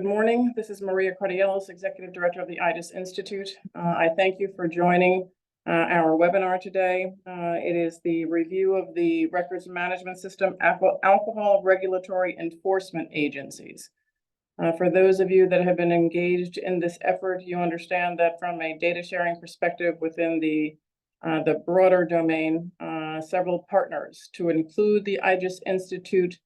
Good morning. This is Maria Cardiellos, Executive Director of the IJIS Institute. I thank you for joining our webinar today. It is the review of the records management system, alcohol regulatory enforcement agencies. For those of you that have been engaged in this effort, you understand that from a data sharing perspective within the broader domain, several partners to include the IJIS Institute,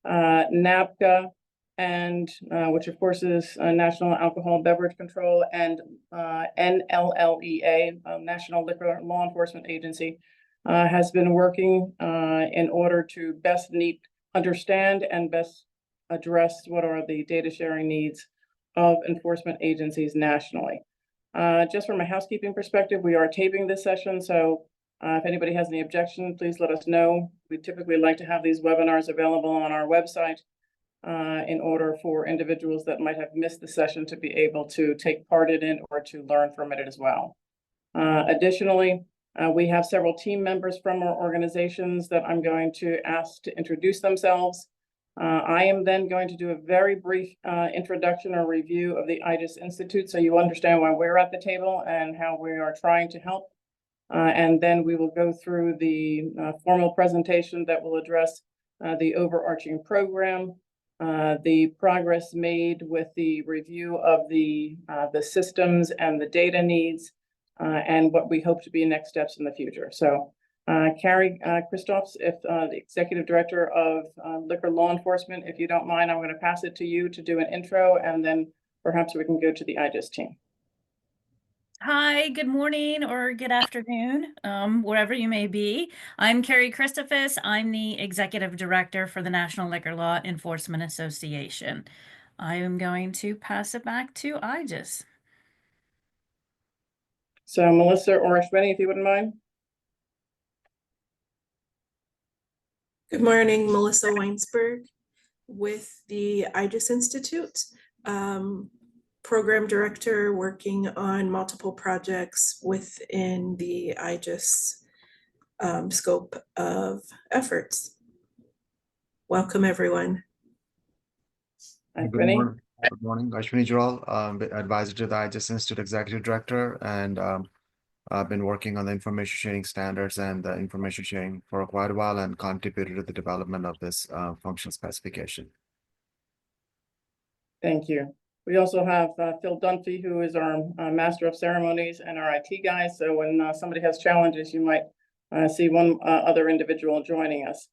NABCA, and which of course is National Alcohol Beverage Control, and NLLEA, National Liquor Law Enforcement Agency, has been working in order to best understand and best address what are the data sharing needs of enforcement agencies nationally. Just from a housekeeping perspective, we are taping this session, so if anybody has any objection, please let us know. We typically like to have these webinars available on our website in order for individuals that might have missed the session to be able to take part in it or to learn from it as well. Additionally, we have several team members from our organizations that I'm going to ask to introduce themselves. I am then going to do a very brief introduction or review of the IJIS Institute so you understand why we're at the table and how we are trying to help. And then we will go through the formal presentation that will address the overarching program, the progress made with the review of the systems and the data needs, and what we hope to be next steps in the future. So Carrie Christophs, if the Executive Director of Liquor Law Enforcement, if you don't mind, I'm going to pass it to you to do an intro, and then perhaps we can go to the IJIS team. Hi, good morning or good afternoon, wherever you may be. I'm Carrie Christophs. I'm the Executive Director for the National Liquor Law Enforcement Association. I am going to pass it back to IJIS. So Melissa or Ashwini, if you wouldn't mind. Good morning, Melissa Weinsberg with the IJIS Institute. Program Director working on multiple projects within the IJIS scope of efforts. Welcome, everyone. Good morning. Ashwini Jural, advisor to the IJIS Institute Executive Director, and I've been working on the information sharing standards and the information sharing for quite a while and contributed to the development of this functional specification. Thank you. We also have Phil Dunphy, who is our Master of Ceremonies and our IT guy. So when somebody has challenges, you might see one other individual joining us.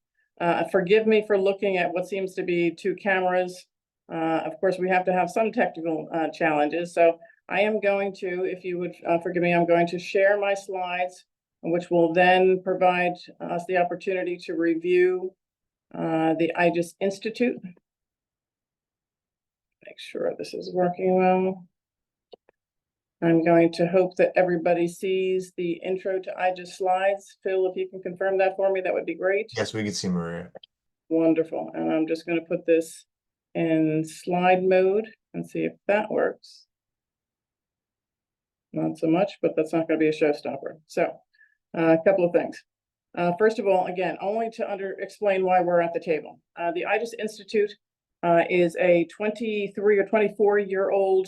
Forgive me for looking at what seems to be two cameras. Of course, we have to have some technical challenges. So I am going to, if you would forgive me, I'm going to share my slides, which will then provide us the opportunity to review the IJIS Institute. Make sure this is working well. I'm going to hope that everybody sees the intro to IJIS slides. Phil, if you can confirm that for me, that would be great. Yes, we can see Maria. Wonderful. And I'm just going to put this in slide mode and see if that works. Not so much, but that's not going to be a showstopper. So a couple of things. First of all, again, only to explain why we're at the table. The IJIS Institute is a 23 or 24-year-old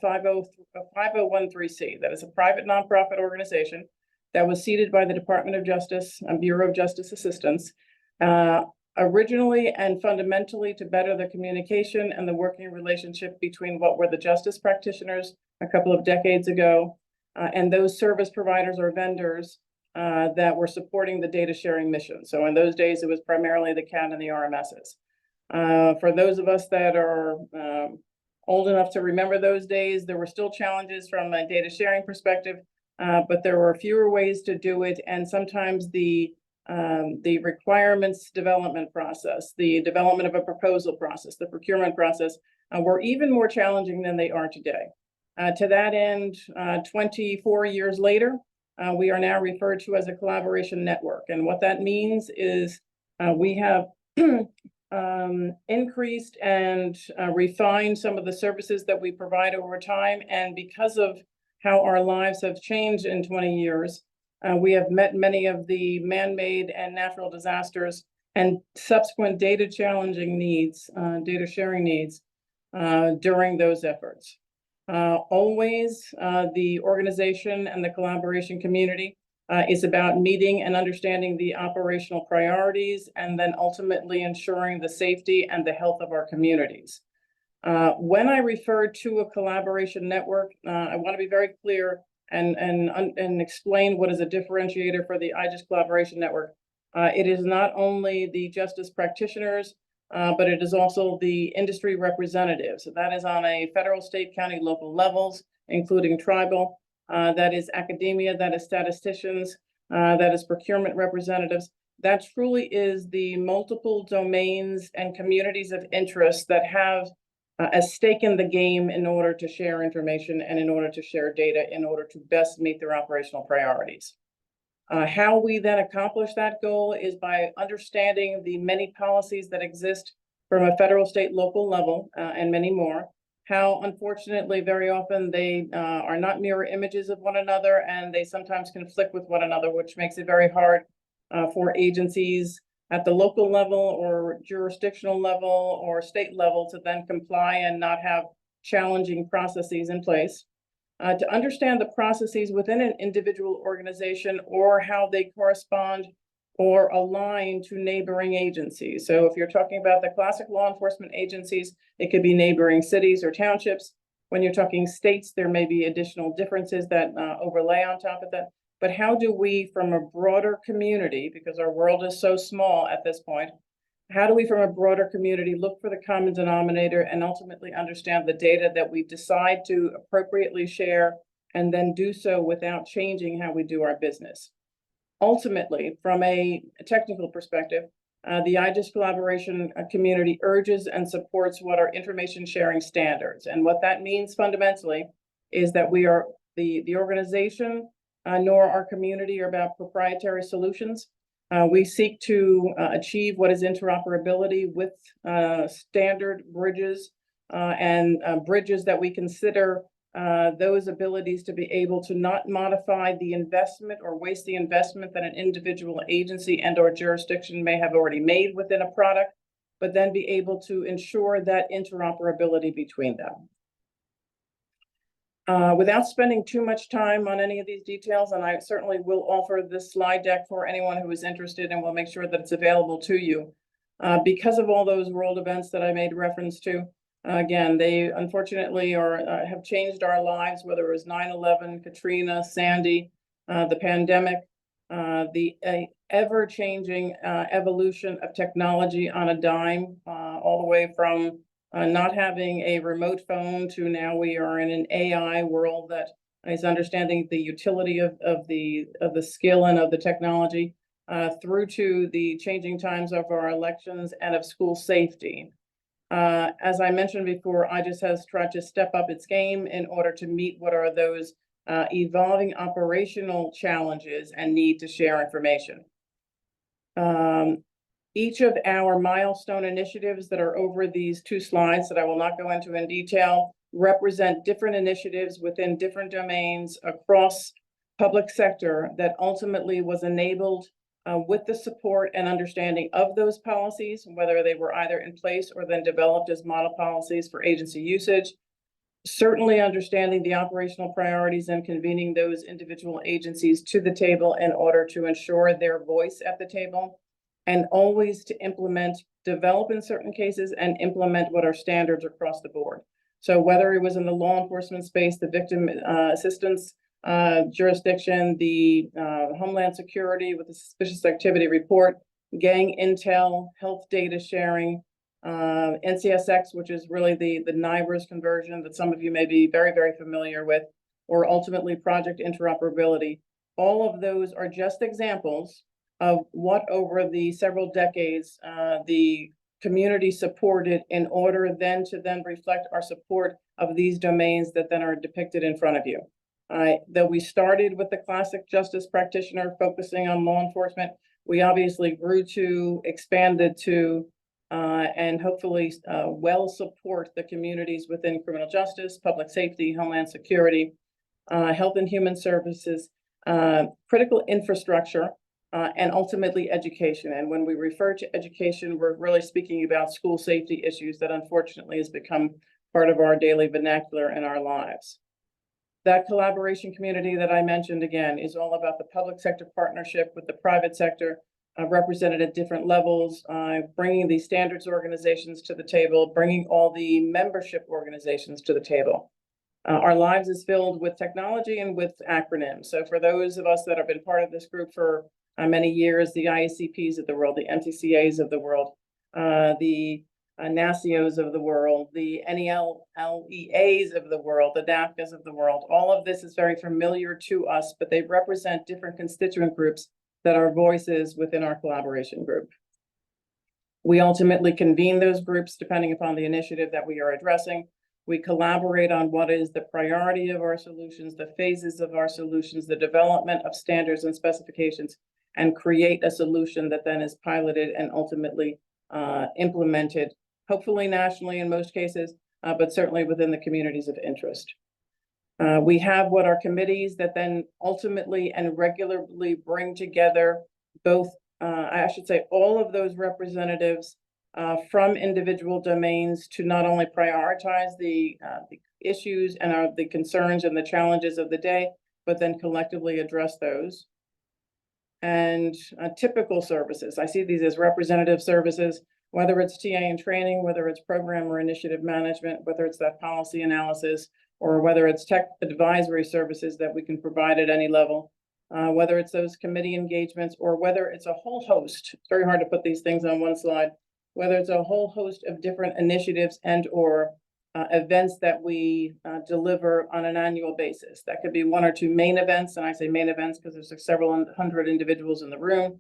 501(c). That is a private nonprofit organization that was seeded by the Department of Justice and Bureau of Justice Assistance, originally and fundamentally to better the communication and the working relationship between what were the justice practitioners a couple of decades ago and those service providers or vendors that were supporting the data sharing mission. So in those days, it was primarily the CAD and the RMSs. For those of us that are old enough to remember those days, there were still challenges from a data sharing perspective, but there were fewer ways to do it. And sometimes the requirements development process, the development of a proposal process, the procurement process were even more challenging than they are today. To that end, 24 years later, we are now referred to as a collaboration network. And what that means is we have increased and refined some of the services that we provide over time. And because of how our lives have changed in 20 years, we have met many of the man-made and natural disasters and subsequent data challenging needs, data sharing needs during those efforts. Always the organization and the collaboration community is about meeting and understanding the operational priorities and then ultimately ensuring the safety and the health of our communities. When I refer to a collaboration network, I want to be very clear and explain what is a differentiator for the IJIS Collaboration Network. It is not only the justice practitioners, but it is also the industry representatives. So that is on a federal, state, county, local levels, including tribal. That is academia, that is statisticians, that is procurement representatives. That truly is the multiple domains and communities of interest that have a stake in the game in order to share information and in order to share data in order to best meet their operational priorities. How we then accomplish that goal is by understanding the many policies that exist from a federal, state, local level, and many more. How, unfortunately, very often they are not mirror images of one another, and they sometimes conflict with one another, which makes it very hard for agencies at the local level or jurisdictional level or state level to then comply and not have challenging processes in place. To understand the processes within an individual organization or how they correspond or align to neighboring agencies. So if you're talking about the classic law enforcement agencies, it could be neighboring cities or townships. When you're talking states, there may be additional differences that overlay on top of that. But how do we, from a broader community, because our world is so small at this point, how do we, from a broader community, look for the common denominator and ultimately understand the data that we decide to appropriately share and then do so without changing how we do our business? Ultimately, from a technical perspective, the IJIS collaboration community urges and supports what are information sharing standards. And what that means fundamentally is that we are the organization nor our community are about proprietary solutions. We seek to achieve what is interoperability with standard bridges and bridges that we consider those abilities to be able to not modify the investment or waste the investment that an individual agency and or jurisdiction may have already made within a product, but then be able to ensure that interoperability between them. Without spending too much time on any of these details, and I certainly will offer this slide deck for anyone who is interested, and we'll make sure that it's available to you. Because of all those world events that I made reference to, again, they unfortunately have changed our lives, whether it was 9/11, Katrina, Sandy, the pandemic, the ever-changing evolution of technology on a dime, all the way from not having a remote phone to now we are in an AI world that is understanding the utility of the skill and of the technology, through to the changing times of our elections and of school safety. As I mentioned before, IJIS has tried to step up its game in order to meet what are those evolving operational challenges and need to share information. Each of our milestone initiatives that are over these two slides that I will not go into in detail represent different initiatives within different domains across public sector that ultimately was enabled with the support and understanding of those policies, whether they were either in place or then developed as model policies for agency usage. Certainly understanding the operational priorities and convening those individual agencies to the table in order to ensure their voice at the table, and always to implement, develop in certain cases, and implement what are standards across the board. So whether it was in the law enforcement space, the victim assistance jurisdiction, the Homeland Security with the suspicious activity report, gang intel, health data sharing, NCSX, which is really the NIBRS conversion that some of you may be very, very familiar with, or ultimately project interoperability. All of those are just examples of what over the several decades the community supported in order then to reflect our support of these domains that then are depicted in front of you. Though we started with the classic justice practitioner focusing on law enforcement, we obviously grew to, expanded to, and hopefully well support the communities within criminal justice, public safety, homeland security, health and human services, critical infrastructure, and ultimately education. And when we refer to education, we're really speaking about school safety issues that unfortunately has become part of our daily vernacular in our lives. That collaboration community that I mentioned again is all about the public sector partnership with the private sector, represented at different levels, bringing the standards organizations to the table, bringing all the membership organizations to the table. Our lives is filled with technology and with acronyms. So for those of us that have been part of this group for many years, the IACPs of the world, the MTCAs of the world, the NACIOs of the world, the NLLEAs of the world, the NABCAs of the world, all of this is very familiar to us, but they represent different constituent groups that are voices within our collaboration group. We ultimately convene those groups depending upon the initiative that we are addressing. We collaborate on what is the priority of our solutions, the phases of our solutions, the development of standards and specifications, and create a solution that then is piloted and ultimately implemented, hopefully nationally in most cases, but certainly within the communities of interest. We have what are committees that then ultimately and regularly bring together both, I should say, all of those representatives from individual domains to not only prioritize the issues and the concerns and the challenges of the day, but then collectively address those. And typical services, I see these as representative services, whether it's TA and training, whether it's program or initiative management, whether it's that policy analysis, or whether it's tech advisory services that we can provide at any level, whether it's those committee engagements, or whether it's a whole host, it's very hard to put these things on one slide, whether it's a whole host of different initiatives and or events that we deliver on an annual basis. That could be one or two main events, and I say main events because there's several hundred individuals in the room,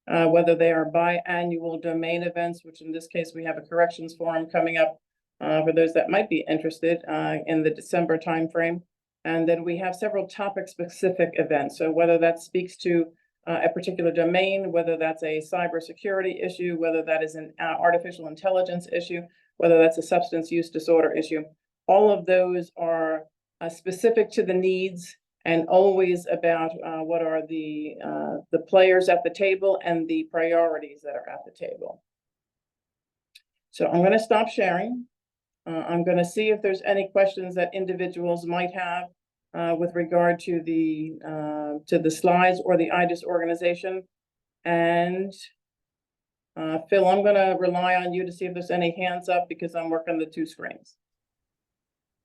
whether they are biannual domain events, which in this case we have a corrections forum coming up for those that might be interested in the December timeframe. And then we have several topic-specific events. So whether that speaks to a particular domain, whether that's a cybersecurity issue, whether that is an artificial intelligence issue, whether that's a substance use disorder issue, all of those are specific to the needs and always about what are the players at the table and the priorities that are at the table. So I'm going to stop sharing. I'm going to see if there's any questions that individuals might have with regard to the slides or the IJIS organization. And Phil, I'm going to rely on you to see if there's any hands up because I'm working the two screens.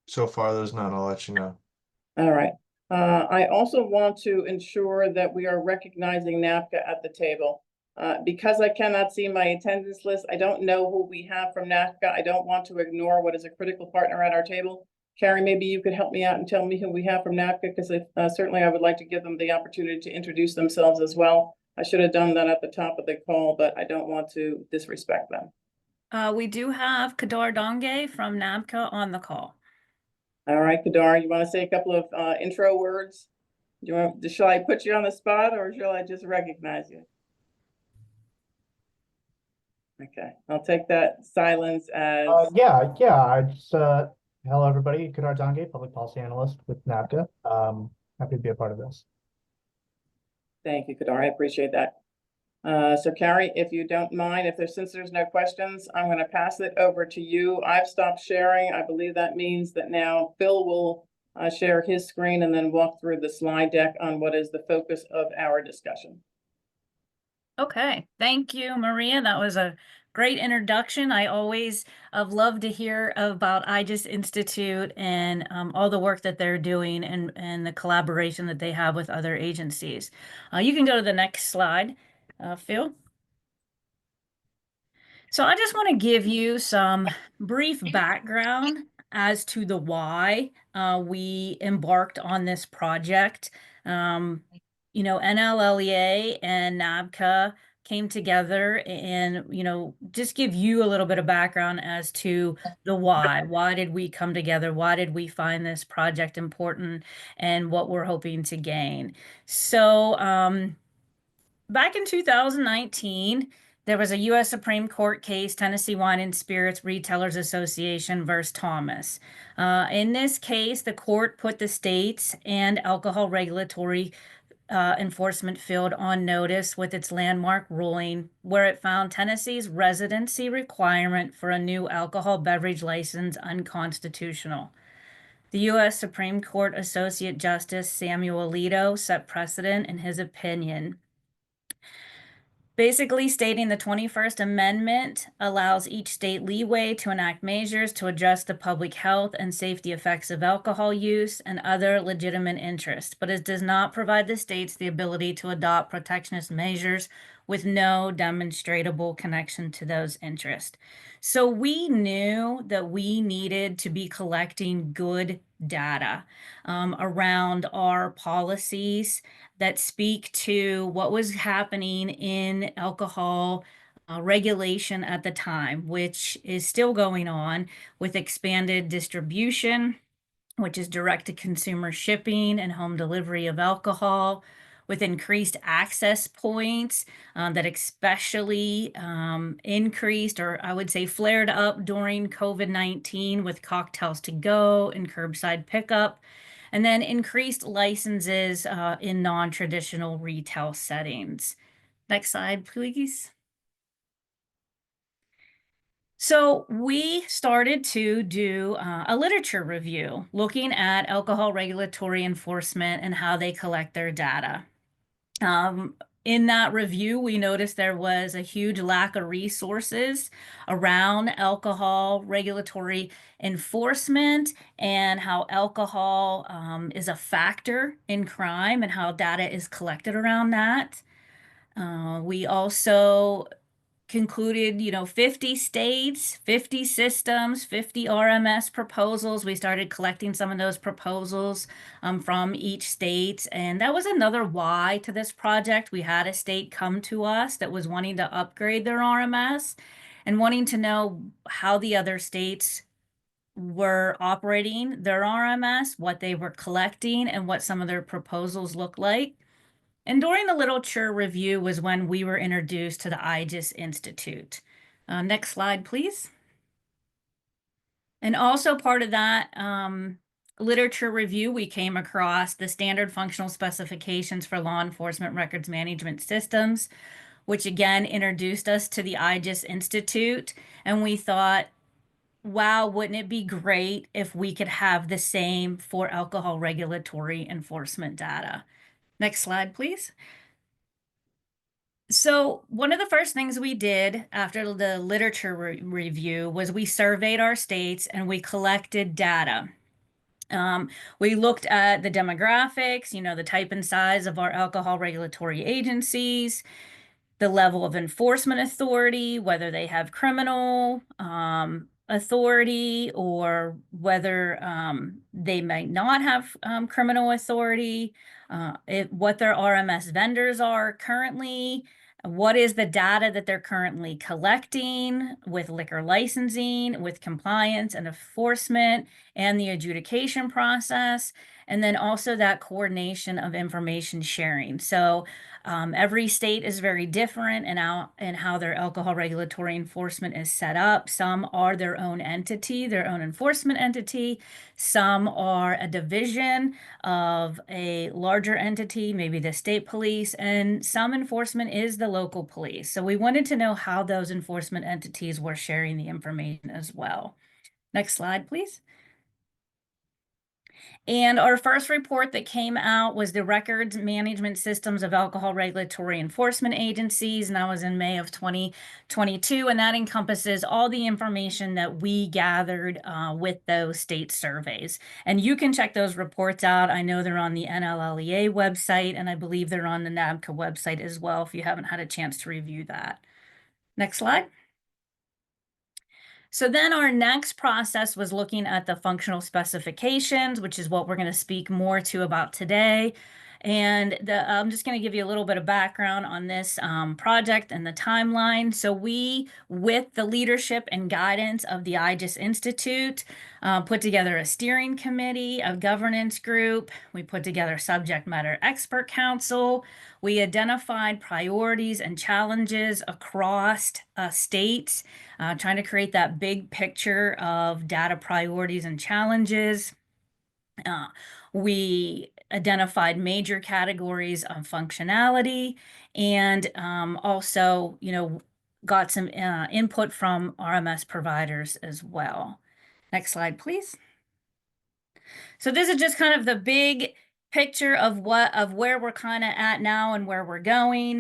So far, there's none. I'll let you know. All right. I also want to ensure that we are recognizing NABCA at the table. Because I cannot see my attendance list, I don't know who we have from NABCA. I don't want to ignore what is a critical partner at our table. Carrie, maybe you could help me out and tell me who we have from NABCA, because certainly I would like to give them the opportunity to introduce themselves as well. I should have done that at the top of the call, but I don't want to disrespect them. We do have Kadar Donge from NABCA on the call. All right, Kadar, you want to say a couple of intro words? Shall I put you on the spot or shall I just recognize you? Okay, I'll take that silence as. Yeah. I just hello everybody. Kadar Donge, public policy analyst with NABCA. Happy to be a part of this. Thank you, Kadar. I appreciate that. So Carrie, if you don't mind, since there's no questions, I'm going to pass it over to you. I've stopped sharing. I believe that means that now Phil will share his screen and then walk through the slide deck on what is the focus of our discussion. Okay, thank you, Maria. That was a great introduction. I always have loved to hear about IJIS Institute and all the work that they're doing and the collaboration that they have with other agencies. You can go to the next slide, Phil. So I just want to give you some brief background as to the why we embarked on this project. You know, NLLEA and NABCA came together and, you know, just give you a little bit of background as to the why. Why did we come together? Why did we find this project important and what we're hoping to gain? So back in 2019, there was a U.S. Supreme Court case, Tennessee Wine and Spirits Retailers Association versus Thomas. In this case, the court put the states and alcohol regulatory enforcement field on notice with its landmark ruling, where it found Tennessee's residency requirement for a new alcohol beverage license unconstitutional. The U.S. Supreme Court Associate Justice Samuel Alito set precedent in his opinion, basically stating the 21st Amendment allows each state leeway to enact measures to address the public health and safety effects of alcohol use and other legitimate interests, but it does not provide the states the ability to adopt protectionist measures with no demonstrable connection to those interests. So we knew that we needed to be collecting good data around our policies that speak to what was happening in alcohol regulation at the time, which is still going on with expanded distribution, which is direct-to-consumer shipping and home delivery of alcohol, with increased access points that especially increased, or I would say flared up during COVID-19 with cocktails to go and curbside pickup, and then increased licenses in non-traditional retail settings. Next slide, please. So we started to do a literature review looking at alcohol regulatory enforcement and how they collect their data. In that review, we noticed there was a huge lack of resources around alcohol regulatory enforcement and how alcohol is a factor in crime and how data is collected around that. We also concluded, 50 states, 50 systems, 50 RMS proposals. We started collecting some of those proposals from each state. And that was another why to this project. We had a state come to us that was wanting to upgrade their RMS and wanting to know how the other states were operating their RMS, what they were collecting, and what some of their proposals looked like. And during the literature review was when we were introduced to the IJIS Institute. Next slide, please. And also part of that literature review, we came across the standard functional specifications for law enforcement records management systems, which again introduced us to the IJIS Institute. And we thought, wow, wouldn't it be great if we could have the same for alcohol regulatory enforcement data? Next slide, please. So one of the first things we did after the literature review was we surveyed our states and we collected data. We looked at the demographics, the type and size of our alcohol regulatory agencies, the level of enforcement authority, whether they have criminal authority or whether they might not have criminal authority, what their RMS vendors are currently, what is the data that they're currently collecting with liquor licensing, with compliance and enforcement, and the adjudication process, and then also that coordination of information sharing. So every state is very different in how their alcohol regulatory enforcement is set up. Some are their own entity, their own enforcement entity. Some are a division of a larger entity, maybe the state police, and some enforcement is the local police. So we wanted to know how those enforcement entities were sharing the information as well. Next slide, please. And our first report that came out was the records management systems of alcohol regulatory enforcement agencies, and that was in May of 2022, and that encompasses all the information that we gathered with those state surveys. And you can check those reports out. I know they're on the NLLEA website, and I believe they're on the NABCA website as well if you haven't had a chance to review that. Next slide. So then our next process was looking at the functional specifications, which is what we're going to speak more to about today. And I'm just going to give you a little bit of background on this project and the timeline. So we, with the leadership and guidance of the IJIS Institute, put together a steering committee, a governance group. We put together subject matter expert council. We identified priorities and challenges across states, trying to create that big picture of data priorities and challenges. We identified major categories of functionality and also, got some input from RMS providers as well. Next slide, please. So this is just kind of the big picture of where we're kind of at now and where we're going.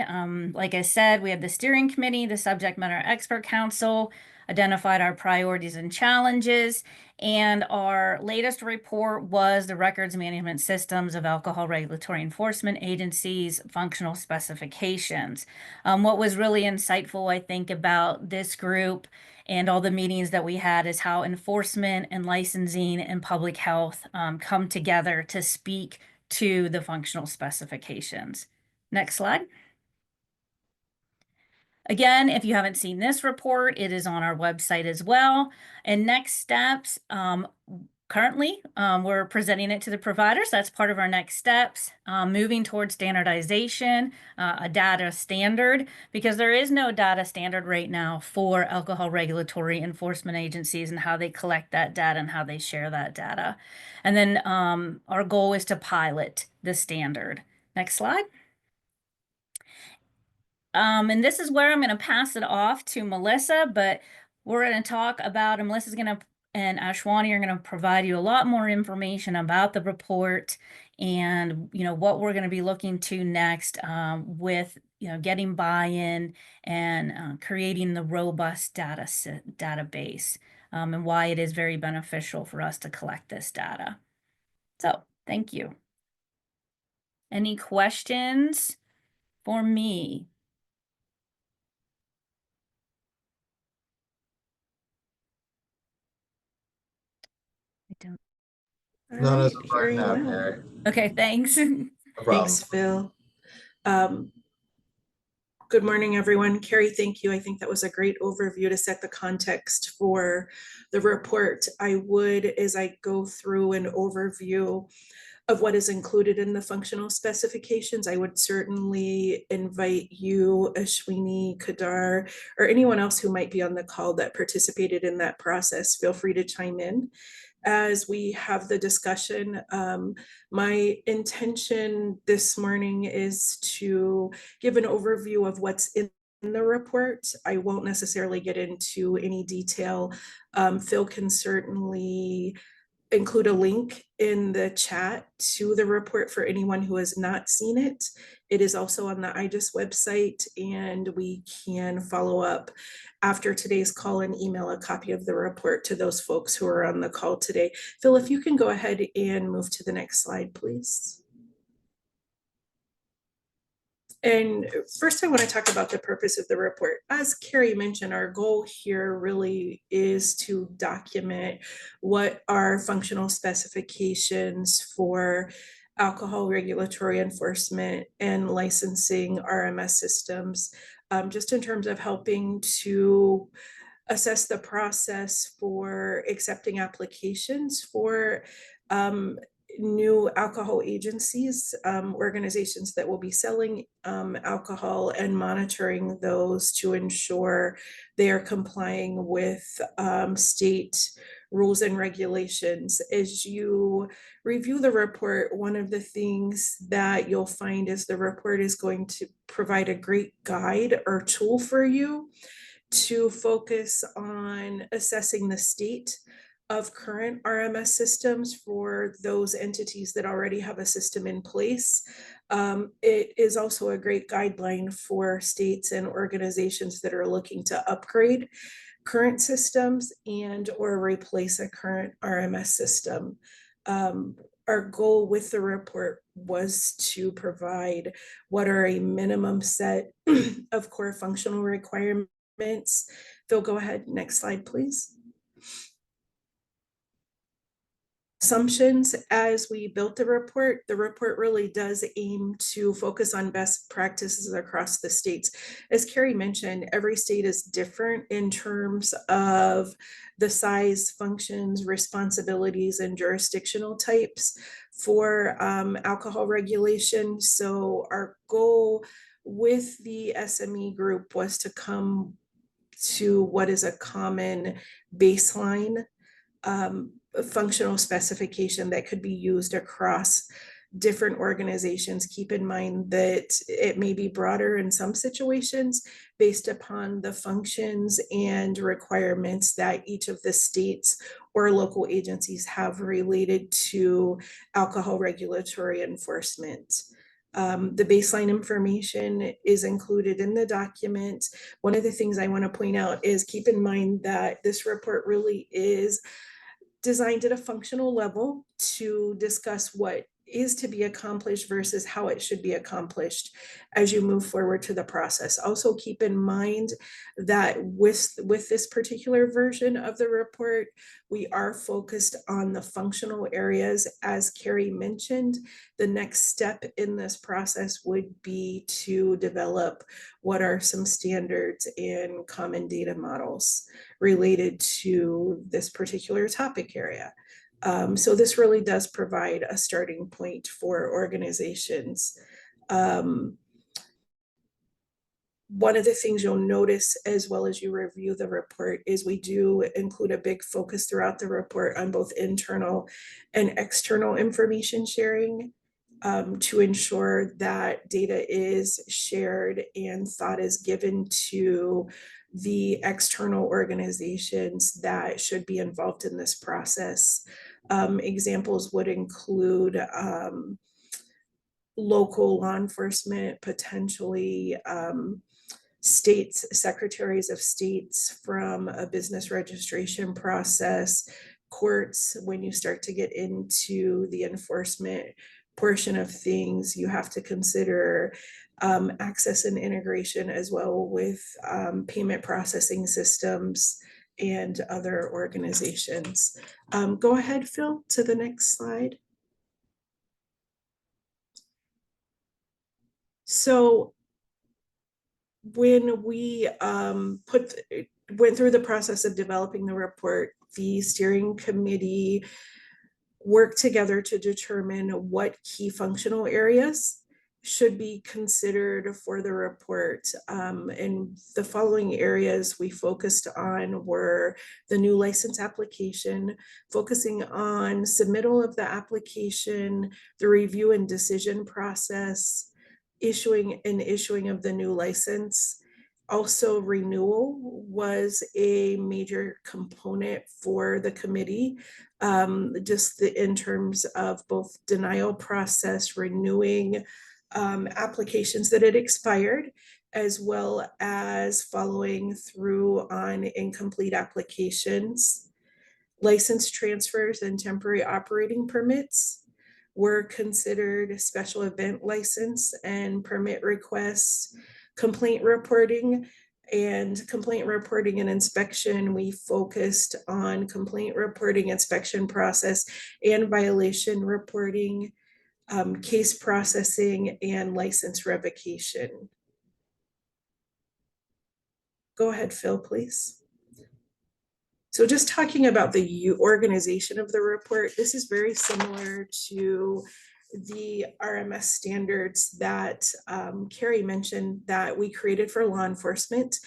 Like I said, we have the steering committee, the subject matter expert council, identified our priorities and challenges, and our latest report was the records management systems of alcohol regulatory enforcement agencies, functional specifications. What was really insightful, I think, about this group and all the meetings that we had is how enforcement and licensing and public health come together to speak to the functional specifications. Next slide. Again, if you haven't seen this report, it is on our website as well. And next steps, currently, we're presenting it to the providers. That's part of our next steps. Moving towards standardization, a data standard, because there is no data standard right now for alcohol regulatory enforcement agencies and how they collect that data and how they share that data. And then our goal is to pilot the standard. Next slide. And this is where I'm going to pass it off to Melissa, but we're going to talk about, and Melissa's going to, and Ashwani are going to provide you a lot more information about the report and, what we're going to be looking to next with, getting buy-in and creating the robust database and why it is very beneficial for us to collect this data. So thank you. Any questions for me? None as of right Hearing now, none. Carrie. Okay, thanks. No problem. Thanks, Phil. Good morning, everyone. Carrie, thank you. I think that was a great overview to set the context for the report. I would, as I go through an overview of what is included in the functional specifications, I would certainly invite you, Ashwini, Kadar, or anyone else who might be on the call that participated in that process. Feel free to chime in as we have the discussion. My intention this morning is to give an overview of what's in the report. I won't necessarily get into any detail. Phil can certainly include a link in the chat to the report for anyone who has not seen it. It is also on the IJIS website, and we can follow up after today's call and email a copy of the report to those folks who are on the call today. Phil, if you can go ahead and move to the next slide, please. And first, I want to talk about the purpose of the report. As Carrie mentioned, our goal here really is to document what are functional specifications for alcohol regulatory enforcement and licensing RMS systems, just in terms of helping to assess the process for accepting applications for new alcohol agencies, organizations that will be selling alcohol, and monitoring those to ensure they are complying with state rules and regulations. As you review the report, one of the things that you'll find is the report is going to provide a great guide or tool for you to focus on assessing the state of current RMS systems for those entities that already have a system in place. It is also a great guideline for states and organizations that are looking to upgrade current systems and or replace a current RMS system. Our goal with the report was to provide what are a minimum set of core functional requirements. Phil, go ahead. Next slide, please. Assumptions as we built the report really does aim to focus on best practices across the states. As Carrie mentioned, every state is different in terms of the size, functions, responsibilities, and jurisdictional types for alcohol regulation. So our goal with the SME group was to come to what is a common baseline functional specification that could be used across different organizations. Keep in mind that it may be broader in some situations based upon the functions and requirements that each of the states or local agencies have related to alcohol regulatory enforcement. The baseline information is included in the document. One of the things I want to point out is keep in mind that this report really is designed at a functional level to discuss what is to be accomplished versus how it should be accomplished as you move forward to the process. Also keep in mind that with this particular version of the report, we are focused on the functional areas. As Carrie mentioned, the next step in this process would be to develop what are some standards and common data models related to this particular topic area. So this really does provide a starting point for organizations. One of the things you'll notice as well as you review the report is we do include a big focus throughout the report on both internal and external information sharing to ensure that data is shared and thought is given to the external organizations that should be involved in this process. Examples would include local law enforcement, potentially states, secretaries of states from a business registration process, courts. When you start to get into the enforcement portion of things, you have to consider access and integration as well with payment processing systems and other organizations. Go ahead, Phil, to the next slide. So when we went through the process of developing the report, the steering committee worked together to determine what key functional areas should be considered for the report. And the following areas we focused on were the new license application, focusing on submittal of the application, the review and decision process, issuing of the new license. Also, renewal was a major component for the committee, just in terms of both denial process, renewing applications that had expired, as well as following through on incomplete applications. License transfers and temporary operating permits were considered, special event license and permit requests, complaint reporting and inspection. We focused on complaint reporting, inspection process, and violation reporting, case processing, and license revocation. Go ahead, Phil, please. So just talking about the organization of the report, this is very similar to the RMS standards that Carrie mentioned that we created for law enforcement.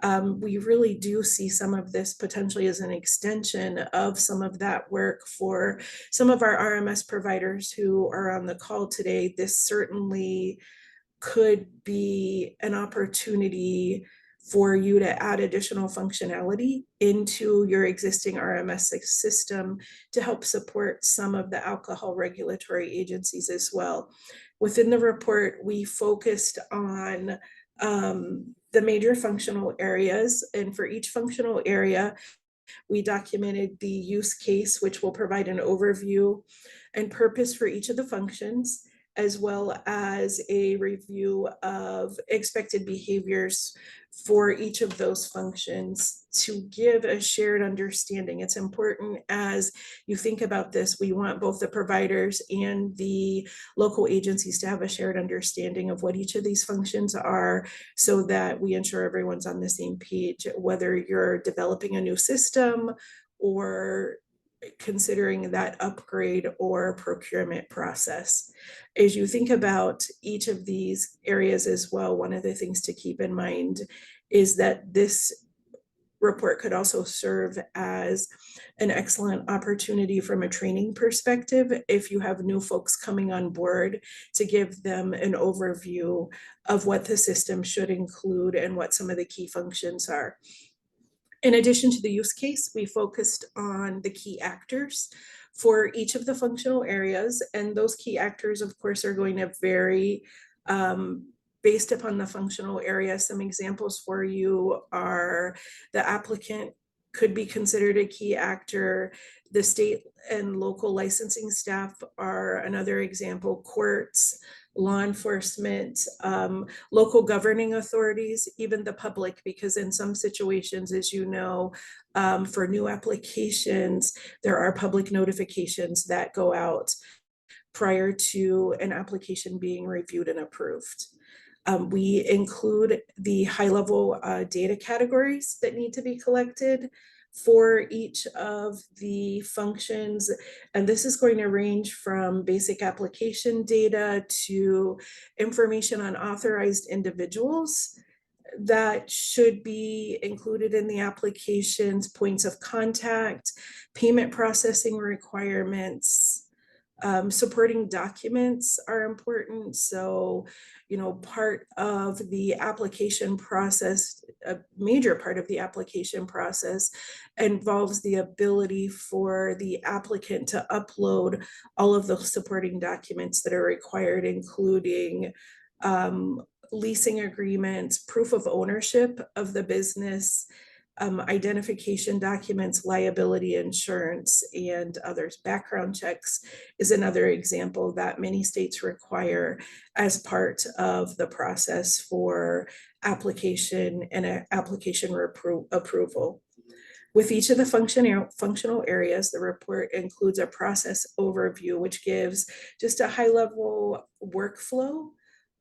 We really do see some of this potentially as an extension of some of that work for some of our RMS providers who are on the call today. This certainly could be an opportunity for you to add additional functionality into your existing RMS system to help support some of the alcohol regulatory agencies as well. Within the report, we focused on the major functional areas, and for each functional area, we documented the use case, which will provide an overview and purpose for each of the functions, as well as a review of expected behaviors for each of those functions to give a shared understanding. It's important as you think about this, we want both the providers and the local agencies to have a shared understanding of what each of these functions are so that we ensure everyone's on the same page, whether you're developing a new system or considering that upgrade or procurement process. As you think about each of these areas as well, one of the things to keep in mind is that this report could also serve as an excellent opportunity from a training perspective if you have new folks coming on board, to give them an overview of what the system should include and what some of the key functions are. In addition to the use case, we focused on the key actors for each of the functional areas, and those key actors, of course, are going to vary based upon the functional area. Some examples for you are the applicant could be considered a key actor. The state and local licensing staff are another example, courts, law enforcement, local governing authorities, even the public, because in some situations, as you know, for new applications, there are public notifications that go out prior to an application being reviewed and approved. We include the high-level data categories that need to be collected for each of the functions. And this is going to range from basic application data to information on authorized individuals that should be included in the applications, points of contact, payment processing requirements. Supporting documents are important. So, you know, part of the application process, a major part of the application process, involves the ability for the applicant to upload all of the supporting documents that are required, including leasing agreements, proof of ownership of the business, identification documents, liability insurance, and others. Background checks is another example that many states require as part of the process for application and application approval. With each of the functional areas, the report includes a process overview, which gives just a high-level workflow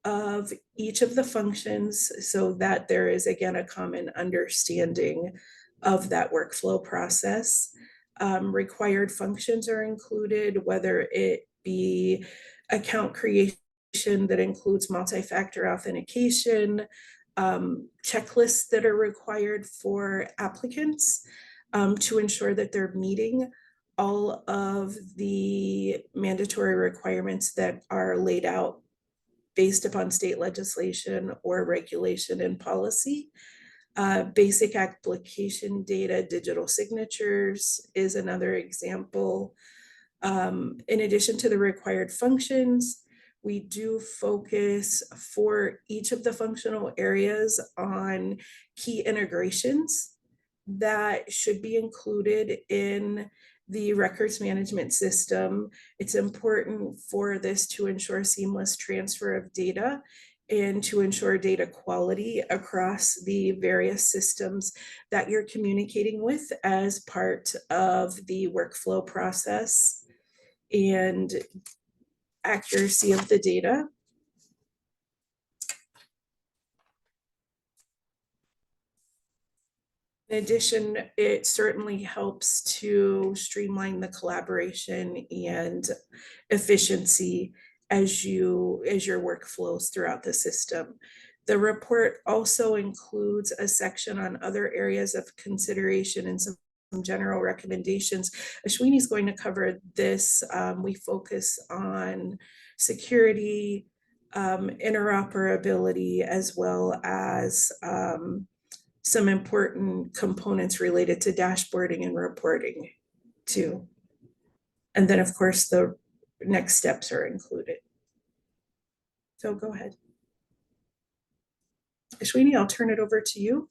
of each of the functions, so that there is, again, a common understanding of that workflow process. Required functions are included, whether it be account creation that includes multi-factor authentication, checklists that are required for applicants to ensure that they're meeting all of the mandatory requirements that are laid out based upon state legislation or regulation and policy. Basic application data, digital signatures is another example. In addition to the required functions, we do focus for each of the functional areas on key integrations that should be included in the records management system. It's important for this to ensure seamless transfer of data and to ensure data quality across the various systems that you're communicating with as part of the workflow process, and accuracy of the data. In addition, it certainly helps to streamline the collaboration and efficiency as your work flows throughout the system. The report also includes a section on other areas of consideration and some general recommendations. Ashwini is going to cover this. We focus on security, interoperability, as well as some important components related to dashboarding and reporting too. And then, of course, the next steps are included. So go ahead. Ashwini, I'll turn it over to you.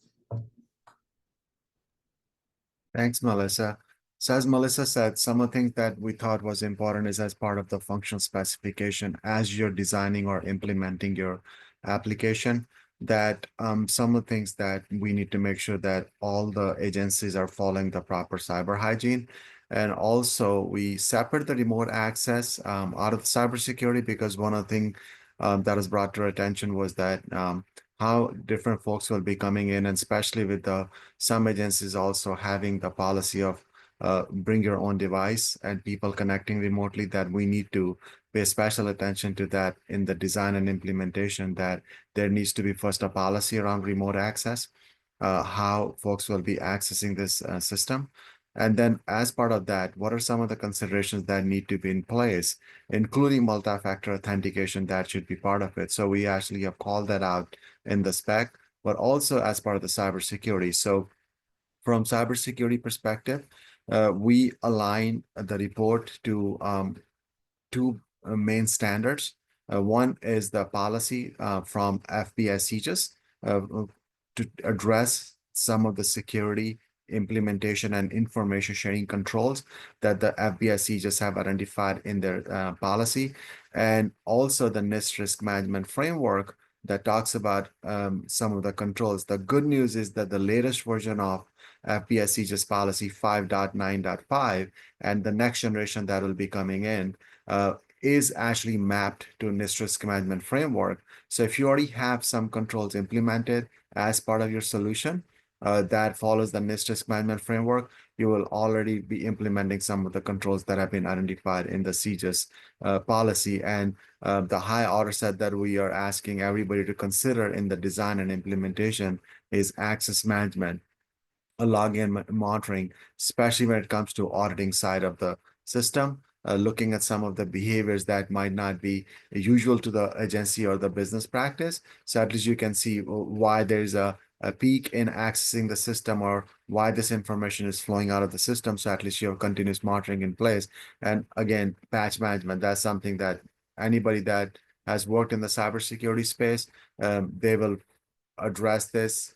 Thanks, Melissa. So as Melissa said, some of the things that we thought was important is as part of the functional specification as you're designing or implementing your application, that some of the things that we need to make sure that all the agencies are following the proper cyber hygiene. And also we separate the remote access out of cybersecurity, because one of the things that was brought to our attention was that how different folks will be coming in, and especially with some agencies also having the policy of bring your own device and people connecting remotely, that we need to pay special attention to that in the design and implementation, that there needs to be first a policy around remote access. how folks will be accessing this system. And then as part of that, what are some of the considerations that need to be in place, including multi-factor authentication that should be part of it. So we actually have called that out in the spec, but also as part of the cybersecurity. So from cybersecurity perspective, we align the report to two main standards. One is the policy from FBS IJIS to address some of the security implementation and information sharing controls that the FBS IJIS have identified in their policy, and also the NIST risk management framework that talks about some of the controls. The good news is that the latest version of FBS IJIS policy 5.9.5 and the next generation that will be coming in is actually mapped to NIST risk management framework. So if you already have some controls implemented as part of your solution that follows the NIST risk management framework, you will already be implementing some of the controls that have been identified in the CJIS policy. And the high order set that we are asking everybody to consider in the design and implementation is access management, login monitoring, especially when it comes to auditing side of the system, looking at some of the behaviors that might not be usual to the agency or the business practice. So at least you can see why there's a peak in accessing the system or why this information is flowing out of the system. So at least you have continuous monitoring in place. And again, patch management, that's something that anybody that has worked in the cybersecurity space, they will address this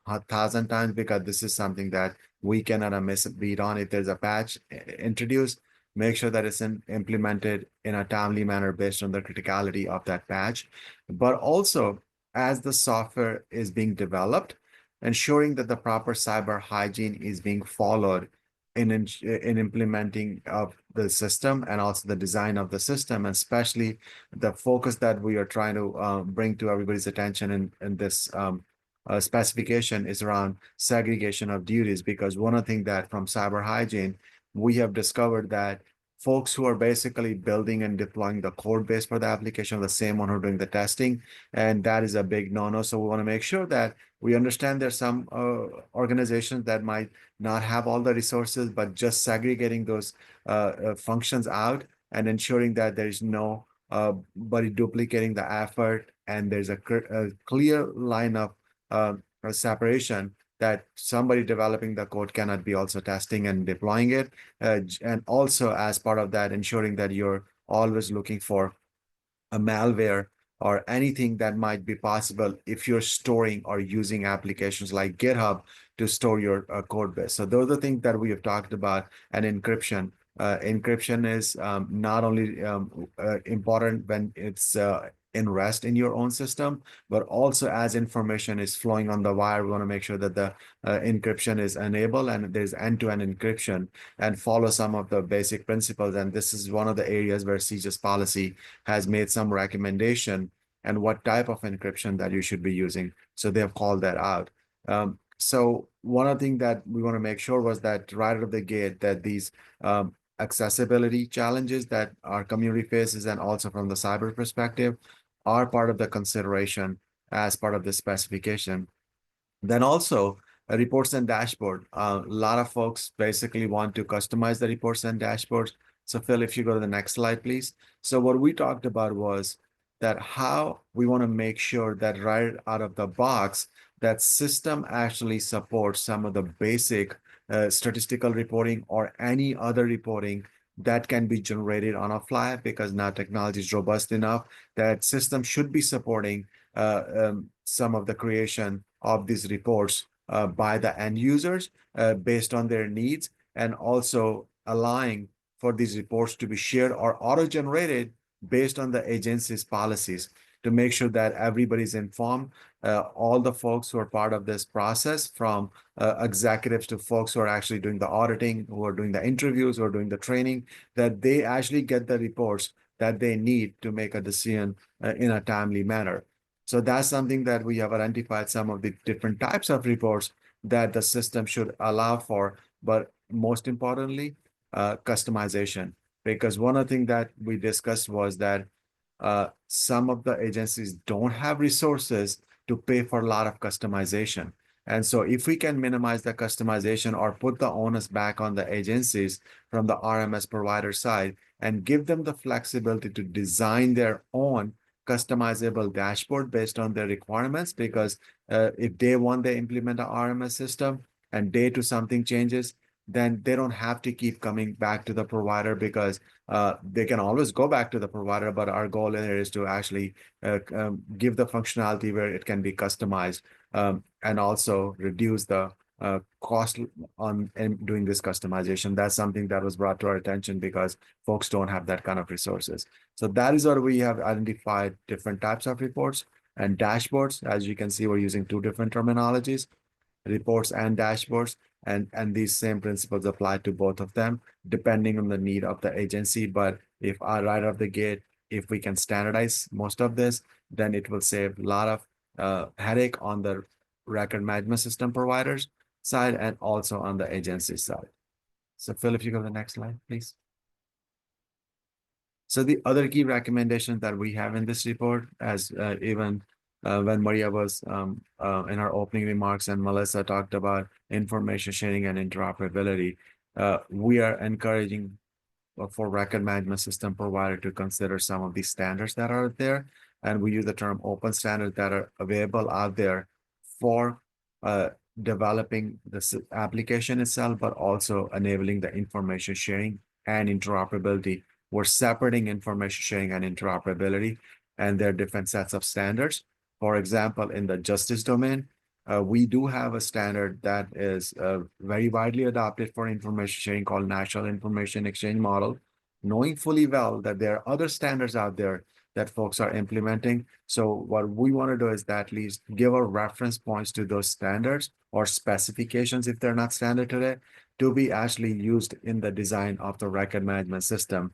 1,000 times, because this is something that we cannot miss a beat on. If there's a patch introduced, make sure that it's implemented in a timely manner based on the criticality of that patch. But also, as the software is being developed, ensuring that the proper cyber hygiene is being followed in implementing of the system and also the design of the system, and especially the focus that we are trying to bring to everybody's attention in this specification is around segregation of duties, because one of the things that from cyber hygiene, we have discovered that folks who are basically building and deploying the code base for the application are the same one who are doing the testing, and that is a big no-no. So we want to make sure that we understand there's some organizations that might not have all the resources, but just segregating those functions out and ensuring that there's no body duplicating the effort, and there's a clear line of a separation that somebody developing the code cannot be also testing and deploying it. And also as part of that, ensuring that you're always looking for a malware or anything that might be possible if you're storing or using applications like GitHub to store your code base. So those are the things that we have talked about. And encryption. Encryption is not only important when it's in rest in your own system, but also as information is flowing on the wire, we want to make sure that the encryption is enabled and there's end-to-end encryption, and follow some of the basic principles. And this is one of the areas where CJIS policy has made some recommendation and what type of encryption that you should be using. So they have called that out. So one of the things that we want to make sure was that right out of the gate that these accessibility challenges that our community faces, and also from the cyber perspective, are part of the consideration as part of the specification. Then also reports and dashboard. A lot of folks basically want to customize the reports and dashboards. So Phil, if you go to the next slide, please. So what we talked about was that how we want to make sure that right out of the box, that system actually supports some of the basic statistical reporting or any other reporting that can be generated on a fly, because now technology is robust enough that system should be supporting some of the creation of these reports by the end users based on their needs, and also allowing for these reports to be shared or auto-generated based on the agency's policies, to make sure that everybody's informed. All the folks who are part of this process, from executives to folks who are actually doing the auditing, who are doing the interviews, who are doing the training, that they actually get the reports that they need to make a decision in a timely manner. So that's something that we have identified, some of the different types of reports that the system should allow for, but most importantly, customization. Because one of the things that we discussed was that some of the agencies don't have resources to pay for a lot of customization. And so if we can minimize the customization or put the onus back on the agencies from the RMS provider side and give them the flexibility to design their own customizable dashboard based on their requirements, because if day one they implement a RMS system and day two something changes, then they don't have to keep coming back to the provider, because they can always go back to the provider. But our goal here is to actually give the functionality where it can be customized, and also reduce the cost on doing this customization. That's something that was brought to our attention because folks don't have that kind of resources. So that is where we have identified different types of reports and dashboards. As you can see, we're using two different terminologies, reports and dashboards, and these same principles apply to both of them depending on the need of the agency. But if right off the gate, if we can standardize most of this, then it will save a lot of headache on the record management system providers side and also on the agency side. So Phil, if you go to the next slide, please. So the other key recommendation that we have in this report, as even when Maria was in her opening remarks and Melissa talked about information sharing and interoperability, we are encouraging for record management system provider to consider some of these standards that are there. And we use the term open standards that are available out there for developing the application itself, but also enabling the information sharing and interoperability. We're separating information sharing and interoperability, and there are different sets of standards. For example, in the justice domain, we do have a standard that is very widely adopted for information sharing called National Information Exchange Model, knowing fully well that there are other standards out there that folks are implementing. So what we want to do is that at least give a reference points to those standards or specifications, if they're not standard today, to be actually used in the design of the record management system.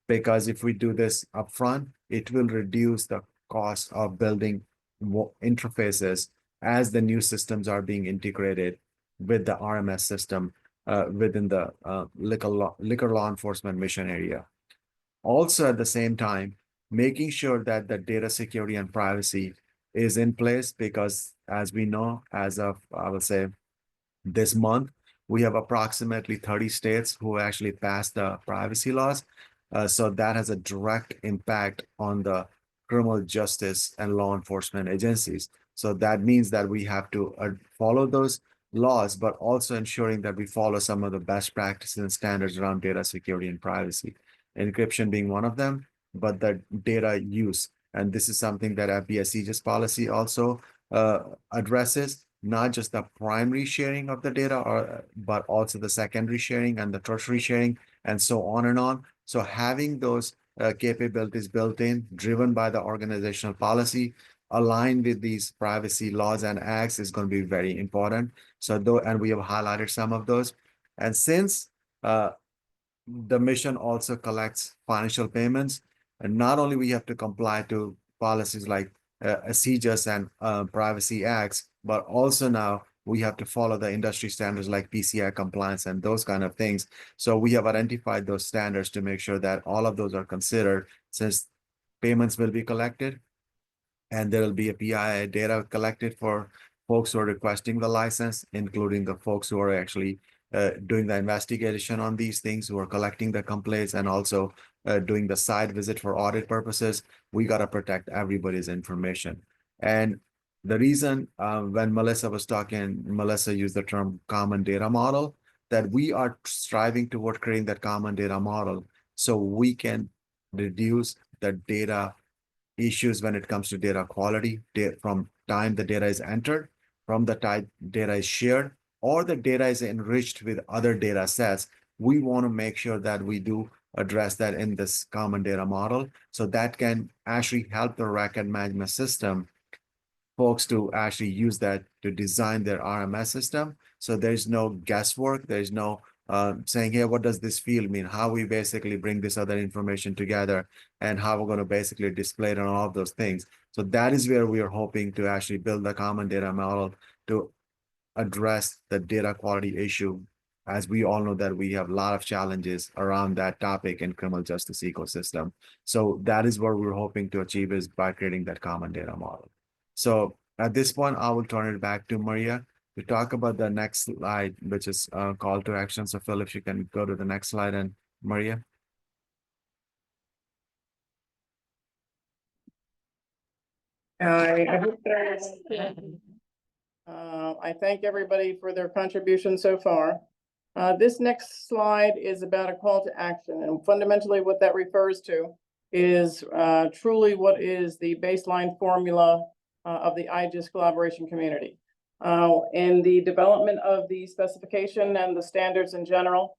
Because if we do this upfront, it will reduce the cost of building more interfaces as the new systems are being integrated with the RMS system within the liquor law enforcement mission area. Also, at the same time, making sure that the data security and privacy is in place, because as we know, as of, I would say, this month, we have approximately 30 states who actually passed the privacy laws. So that has a direct impact on the criminal justice and law enforcement agencies. So that means that we have to follow those laws, but also ensuring that we follow some of the best practices and standards around data security and privacy. Encryption being one of them, but the data use. And this is something that FBI's IJIS policy also addresses, not just the primary sharing of the data, but also the secondary sharing and the tertiary sharing, and so on and on. So having those capabilities built in, driven by the organizational policy, aligned with these privacy laws and acts is going to be very important. So and we have highlighted some of those. And since the mission also collects financial payments, and not only we have to comply to policies like CJIS and privacy acts, but also now we have to follow the industry standards like PCI compliance and those kind of things. So we have identified those standards to make sure that all of those are considered, since payments will be collected and there will be a PII data collected for folks who are requesting the license, including the folks who are actually doing the investigation on these things, who are collecting the complaints, and also doing the site visit for audit purposes. We got to protect everybody's information. And the reason when Melissa was talking, Melissa used the term common data model, that we are striving toward creating that common data model so we can reduce the data issues when it comes to data quality from time the data is entered, from the time data is shared, or the data is enriched with other data sets. We want to make sure that we do address that in this common data model, so that can actually help the record management system folks to actually use that to design their RMS system. So there's no guesswork. There's no saying, hey, what does this field mean? How we basically bring this other information together and how we're going to basically display it on all of those things. So that is where we are hoping to actually build the common data model to address the data quality issue. As we all know that we have a lot of challenges around that topic in criminal justice ecosystem. So that is what we're hoping to achieve, is by creating that common data model. So at this point, I will turn it back to Maria to talk about the next slide, which is call to action. So Phil, if you can go to the next slide, and Maria. I hope that I thank everybody for their contribution so far. This next slide is about a call to action, and fundamentally what that refers to is truly what is the baseline formula of the IJIS collaboration community. In the development of the specification and the standards in general,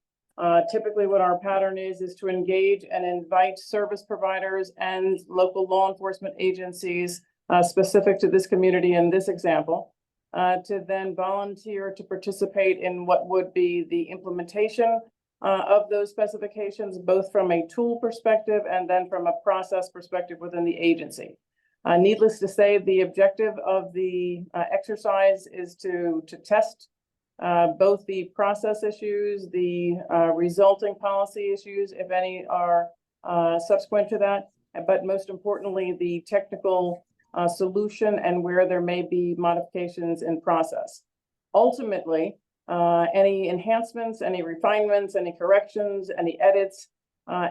typically what our pattern is to engage and invite service providers and local law enforcement agencies specific to this community in this example, to then volunteer to participate in what would be the implementation of those specifications, both from a tool perspective and then from a process perspective within the agency. Needless to say, the objective of the exercise is to test both the process issues, the resulting policy issues, if any are subsequent to that, but most importantly, the technical solution and where there may be modifications in process. Ultimately, any enhancements, any refinements, any corrections, any edits,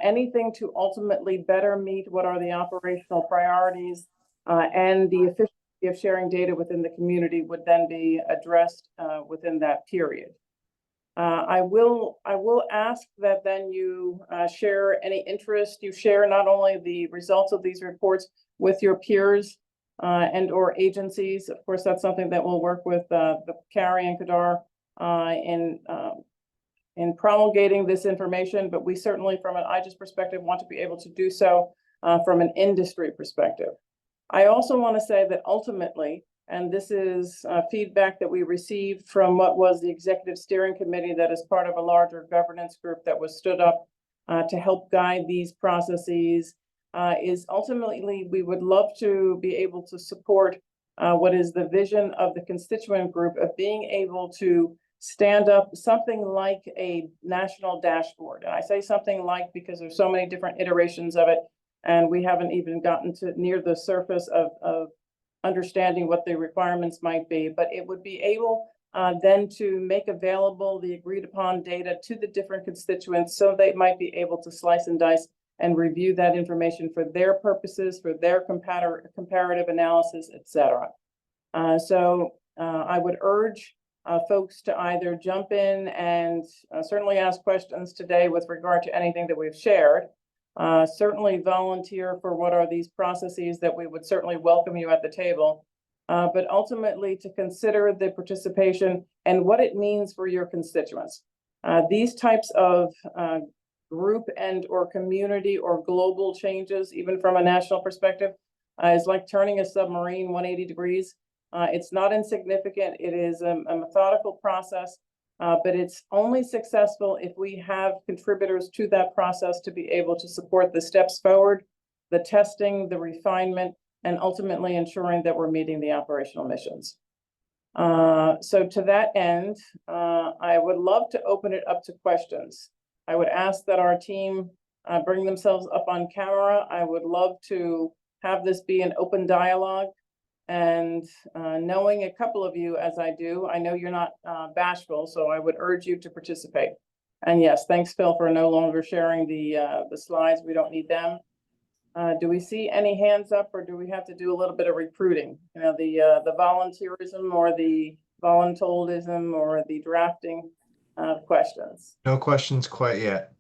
anything to ultimately better meet what are the operational priorities and the efficiency of sharing data within the community would then be addressed within that period. I will ask that then you share any interest. You share not only the results of these reports with your peers and or agencies. Of course, that's something that we'll work with the Carrie and Kadar in promulgating this information, but we certainly from an IJIS perspective want to be able to do so from an industry perspective. I also want to say that ultimately, and this is feedback that we received from what was the executive steering committee that is part of a larger governance group that was stood up to help guide these processes, is ultimately we would love to be able to support what is the vision of the constituent group of being able to stand up something like a national dashboard. And I say something like because there's so many different iterations of it, and we haven't even gotten to near the surface of understanding what the requirements might be, but it would be able then to make available the agreed upon data to the different constituents so they might be able to slice and dice and review that information for their purposes, for their comparative analysis, etc. So I would urge folks to either jump in and certainly ask questions today with regard to anything that we've shared. Certainly volunteer for what are these processes that we would certainly welcome you at the table, but ultimately to consider the participation and what it means for your constituents. These types of group and or community or global changes, even from a national perspective, is like turning a submarine 180 degrees. It's not insignificant. It is a methodical process. But it's only successful if we have contributors to that process to be able to support the steps forward, the testing, the refinement, and ultimately ensuring that we're meeting the operational missions. So to that end, I would love to open it up to questions. I would ask that our team bring themselves up on camera. I would love to have this be an open dialogue. And knowing a couple of you as I do, I know you're not bashful, so I would urge you to participate. And yes, thanks, Phil, for no longer sharing the slides. We don't need them. Do we see any hands up, or do we have to do a little bit of recruiting? You know, the volunteerism or the voluntoldism or the drafting questions? No questions quite yet.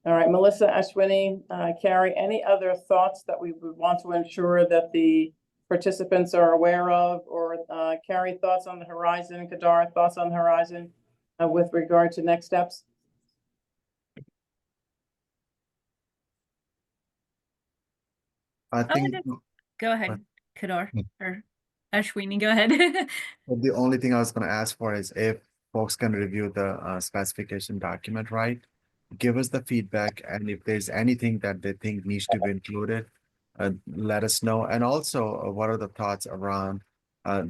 All right, Melissa, Ashwini, Carrie, any other thoughts that we would want to ensure that the participants are aware of, or Carrie, thoughts on the horizon, Kadar, thoughts on the horizon with regard to next steps? I think Go ahead, Kadar, or Ashwini, go ahead. the only thing I was going to ask for is if folks can review the specification document, right? Give us the feedback, and if there's anything that they think needs to be included, let us know. And also, what are the thoughts around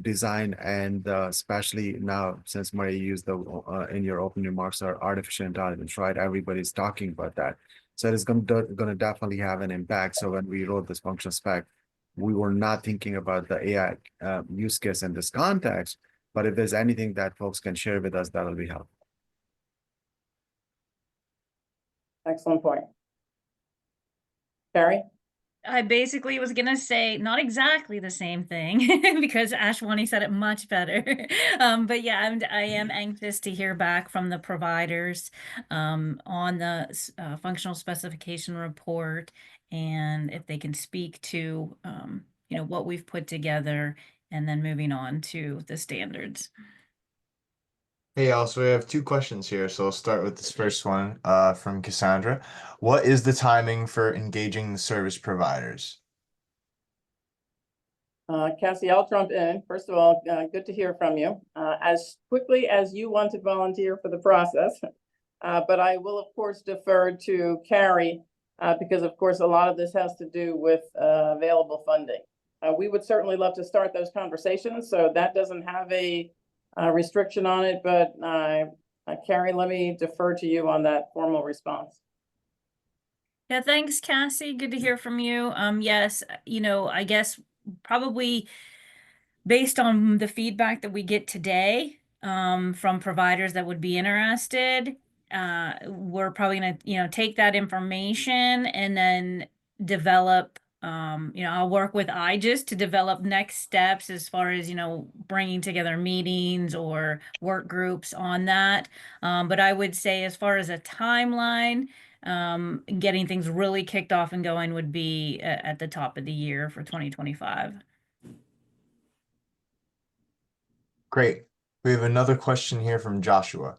design, and especially now, since Maria used the in your opening remarks, are artificial intelligence, right? Everybody's talking about that. So it's going to definitely have an impact. So when we wrote this functional spec, we were not thinking about the AI use case in this context. But if there's anything that folks can share with us, that'll be helpful. Excellent point. Carrie? I basically was gonna say not exactly the same thing because Ashwani said it much better. But yeah, I am anxious to hear back from the providers on the functional specification report, and if they can speak to what we've put together, and then moving on to the standards. Hey, also, we have two questions here, so I'll start with this first one from Cassandra. What is the timing for engaging the service providers? Cassie, I'll jump in. First of all, good to hear from you. As quickly as you want to volunteer for the process, but I will, of course, defer to Carrie because, of course, a lot of this has to do with available funding. We would certainly love to start those conversations, so that doesn't have a restriction on it, but Carrie, let me defer to you on that formal response. Yeah, thanks, Cassie. Good to hear from you. Yes, I guess probably based on the feedback that we get today from providers that would be interested, we're probably gonna, take that information and then develop. I'll work with IJIS to develop next steps as far as, bringing together meetings or work groups on that. But I would say as far as a timeline, getting things really kicked off and going would be at the top of the year for 2025. Great. We have another question here from Joshua.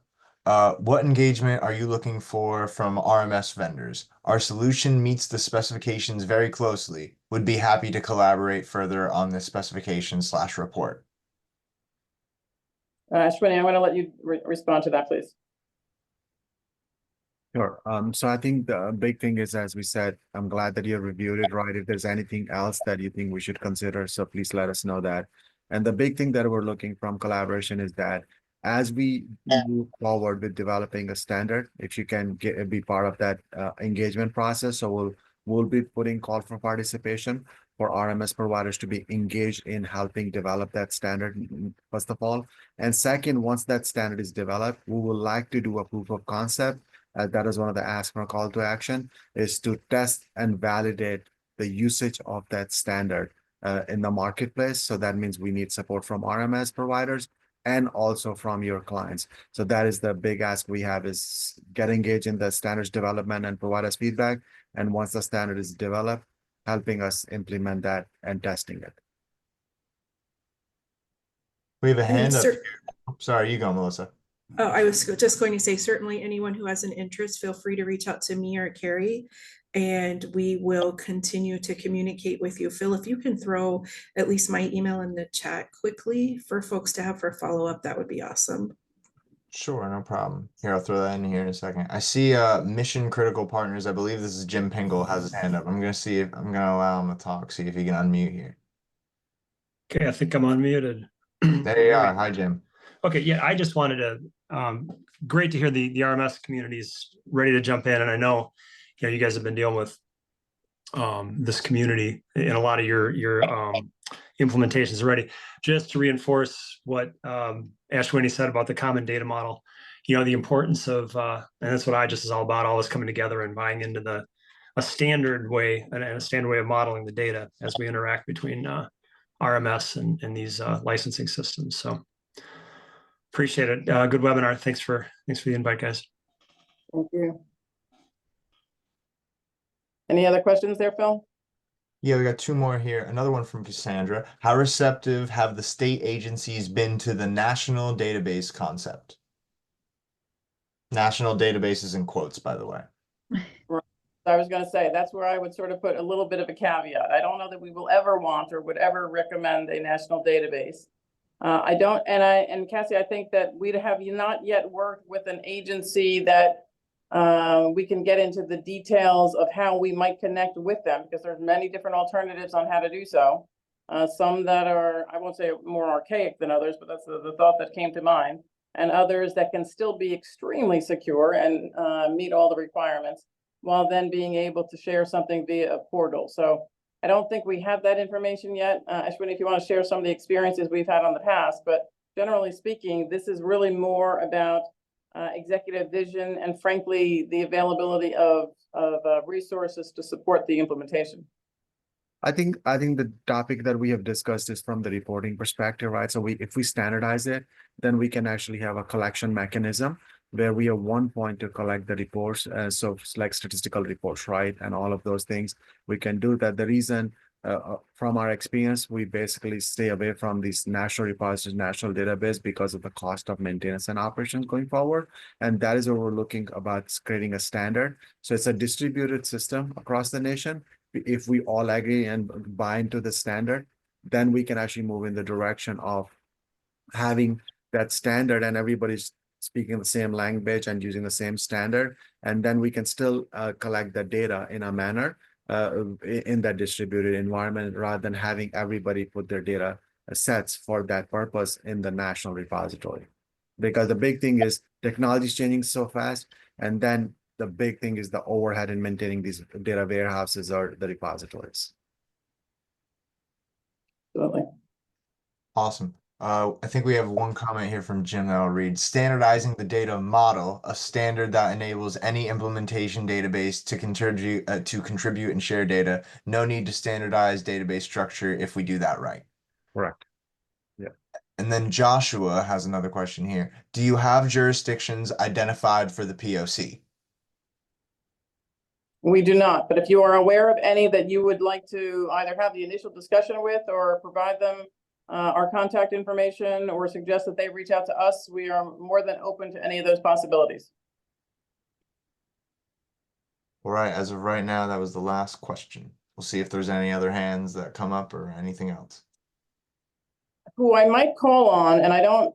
What engagement are you looking for from RMS vendors? Our solution meets the specifications very closely. Would be happy to collaborate further on this specification/report. Ashwini, I'm going to let you respond to that, please. Sure. So I think the big thing is, as we said, I'm glad that you reviewed it, right? If there's anything else that you think we should consider, so please let us know that. And the big thing that we're looking from collaboration is that as we move forward with developing a standard, if you can be part of that engagement process, so we'll be putting call for participation for RMS providers to be engaged in helping develop that standard, first of all. And second, once that standard is developed, we would like to do a proof of concept. That is one of the asks for a call to action, is to test and validate the usage of that standard in the marketplace. So that means we need support from RMS providers and also from your clients. So that is the big ask we have, is get engaged in the standards development and provide us feedback. And once the standard is developed, helping us implement that and testing it. We have a And hand up. cer- Sorry, you go, Melissa. Oh, I was just going to say, certainly anyone who has an interest, feel free to reach out to me or Carrie, and we will continue to communicate with you. Phil, if you can throw at least my email in the chat quickly for folks to have for follow-up, that would be awesome. Sure, no problem. Here, I'll throw that in here in a second. I see Mission Critical Partners. I believe this is Jim Pingle has his hand up. I'm gonna see if I'm gonna allow him to talk, see if he can unmute here. Okay, I think I'm unmuted. There you are. Hi, Jim. Okay, yeah, I just wanted to, great to hear the RMS community is ready to jump in. And I know, you guys have been dealing with this community in a lot of your implementations already. Just to reinforce what Ashwini said about the common data model, the importance of, and that's what IJIS is all about, all this coming together and buying into a standard way and a standard way of modeling the data as we interact between RMS and these licensing systems. So appreciate it. Good webinar. Thanks for the invite, guys. Thank you. Any other questions there, Phil? Yeah, we got two more here. Another one from Cassandra. How receptive have the state agencies been to the national database concept? National databases in quotes, by the way. I was going to say, that's where I would sort of put a little bit of a caveat. I don't know that we will ever want or would ever recommend a national database. I don't, and Cassie, I think that we have not yet worked with an agency that we can get into the details of how we might connect with them, because there's many different alternatives on how to do so. Some that are, I won't say more archaic than others, but that's the thought that came to mind, and others that can still be extremely secure and meet all the requirements, while then being able to share something via a portal. So I don't think we have that information yet. Ashwini, if you want to share some of the experiences we've had on the past, but generally speaking, this is really more about executive vision and frankly, the availability of resources to support the implementation. I think the topic that we have discussed is from the reporting perspective, right? So if we standardize it, then we can actually have a collection mechanism where we have one point to collect the reports. So it's like statistical reports, right? And all of those things, we can do that. The reason from our experience, we basically stay away from these national repositories, national database because of the cost of maintenance and operations going forward. And that is what we're looking about creating a standard. So it's a distributed system across the nation. If we all agree and buy into the standard, then we can actually move in the direction of having that standard and everybody's speaking the same language and using the same standard. And then we can still collect the data in a manner in that distributed environment rather than having everybody put their data sets for that purpose in the national repository. Because the big thing is technology is changing so fast, and then the big thing is the overhead in maintaining these data warehouses or the repositories. Absolutely. Awesome. I think we have one comment here from Jim that I'll read. Standardizing the data model, a standard that enables any implementation database to contribute and share data. No need to standardize database structure if we do that right. Correct. Yeah. And then Joshua has another question here. Do you have jurisdictions identified for the POC? We do not, but if you are aware of any that you would like to either have the initial discussion with or provide them our contact information or suggest that they reach out to us, we are more than open to any of those possibilities. All right, as of right now, that was the last question. We'll see if there's any other hands that come up or anything else. Who I might call on, and I don't,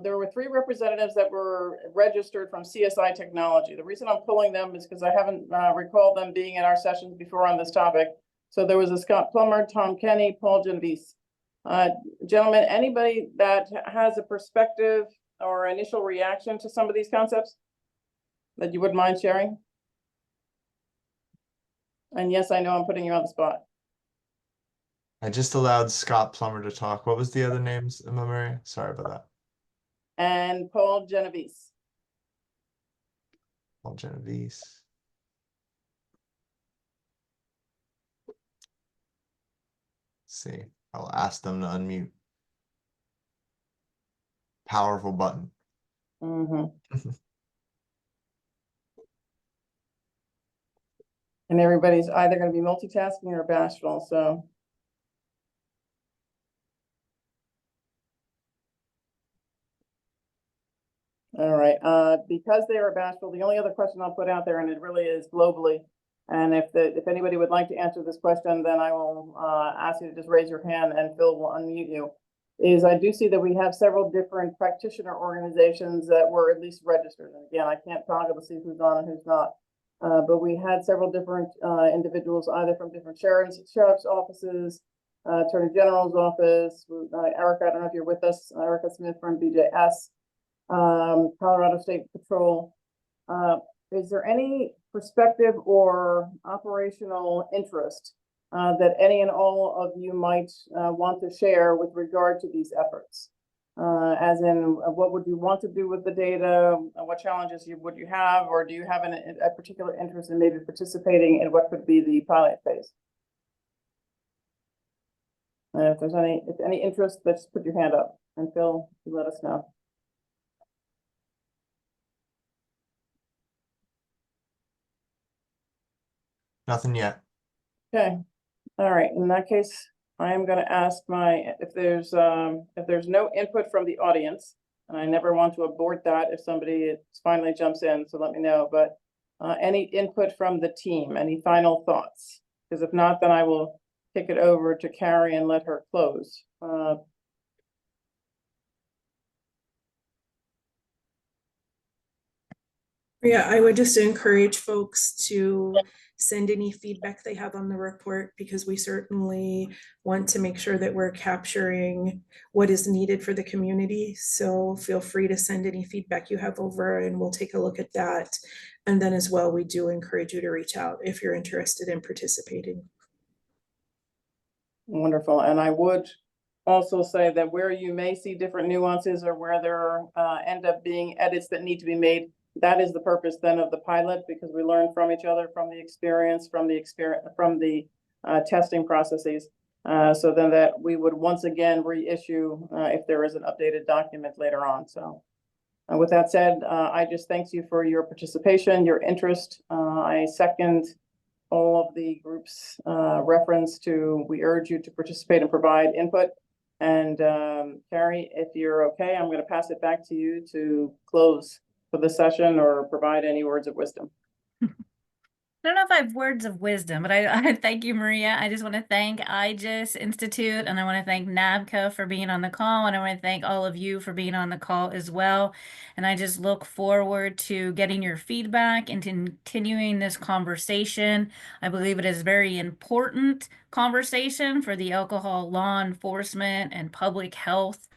there were 3 representatives that were registered from CSI Technology. The reason I'm pulling them is because I haven't recalled them being in our sessions before on this topic. So there was a Scott Plummer, Tom Kenny, Paul Genovese. Gentlemen, anybody that has a perspective or initial reaction to some of these concepts that you wouldn't mind sharing? And yes, I know I'm putting you on the spot. I just allowed Scott Plummer to talk. What was the other names, Emma Marie? Sorry about that. And Paul Genovese. Paul Genovese. Let's see. I'll ask them to unmute. Powerful button. Mm-hmm. And everybody's either going to be multitasking or bashful, so. All right, because they are bashful, the only other question I'll put out there, and it really is globally, and if anybody would like to answer this question, then I will ask you to just raise your hand and Phil will unmute you, is I do see that we have several different practitioner organizations that were at least registered. And again, I can't toggle to see who's on and who's not. But we had several different individuals, either from different sheriff's offices, Attorney General's office. Erica, I don't know if you're with us, Erica Smith from BJS, Colorado State Patrol. Is there any perspective or operational interest that any and all of you might want to share with regard to these efforts? As in, what would you want to do with the data? What challenges would you have, or do you have a particular interest in maybe participating in what could be the pilot phase? If there's any interest, let's put your hand up, and Phil, you let us know. Nothing yet. Okay, all right. In that case, I am going to ask if there's no input from the audience, and I never want to abort that if somebody finally jumps in, so let me know. But any input from the team, any final thoughts? Because if not, then I will kick it over to Carrie and let her close. Yeah, I would just encourage folks to send any feedback they have on the report, because we certainly want to make sure that we're capturing what is needed for the community. So feel free to send any feedback you have over and we'll take a look at that. And then as well, we do encourage you to reach out if you're interested in participating. Wonderful. And I would also say that where you may see different nuances or where there end up being edits that need to be made, that is the purpose then of the pilot, because we learn from each other, from the experience, from the testing processes. So then that we would once again reissue if there is an updated document later on. So with that said, I just thank you for your participation, your interest. I second all of the group's reference to, we urge you to participate and provide input. And Carrie, if you're okay, I'm going to pass it back to you to close for the session or provide any words of wisdom. I don't know if I have words of wisdom, but I thank you, Maria. I just want to thank IJIS Institute, and I want to thank NABCA for being on the call, and I want to thank all of you for being on the call as well. And I just look forward to getting your feedback and continuing this conversation. I believe it is a very important conversation for the alcohol law enforcement and public health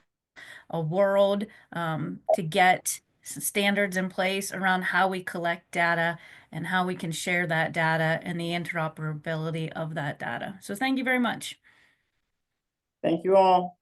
world, to get standards in place around how we collect data and how we can share that data and the interoperability of that data. So thank you very much. Thank you all.